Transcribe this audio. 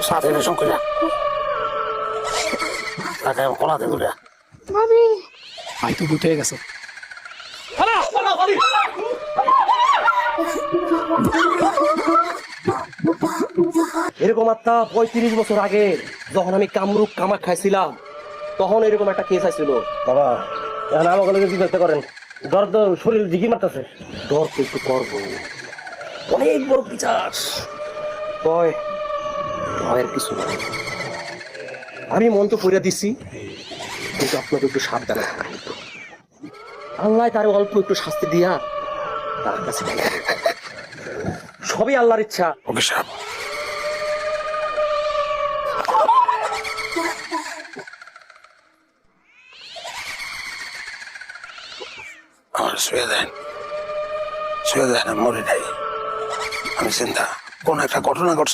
সাথে রেশম করে তাকে কোলাতে তুলে ভাই তো ভূত হয়ে গেছে। এরকম একটা 35 বছর আগে যখন আমি কামরূপ কামাক খাইছিলাম তখন এরকম একটা কেস আসছিল। বাবা এখন আমাকে কি করতে করেন, ডর তো শরীর দিকে মারতেছে। ডর তো একটু করবো, অনেক বড় পিচাস। ভয় ভয়ের কিছু নাই, আমি মন তো পড়ে দিছি, কিন্তু আপনাকে একটু সাবধানে থাকা হতো। আল্লাহ তার অল্প একটু শাস্তি দিয়া তার কাছে সবই আল্লাহর ইচ্ছা। ওকে সাহেব আমার শুয়ে দেন মরে নাই। আমি চিন্তা কোন একটা ঘটনা ঘটছে।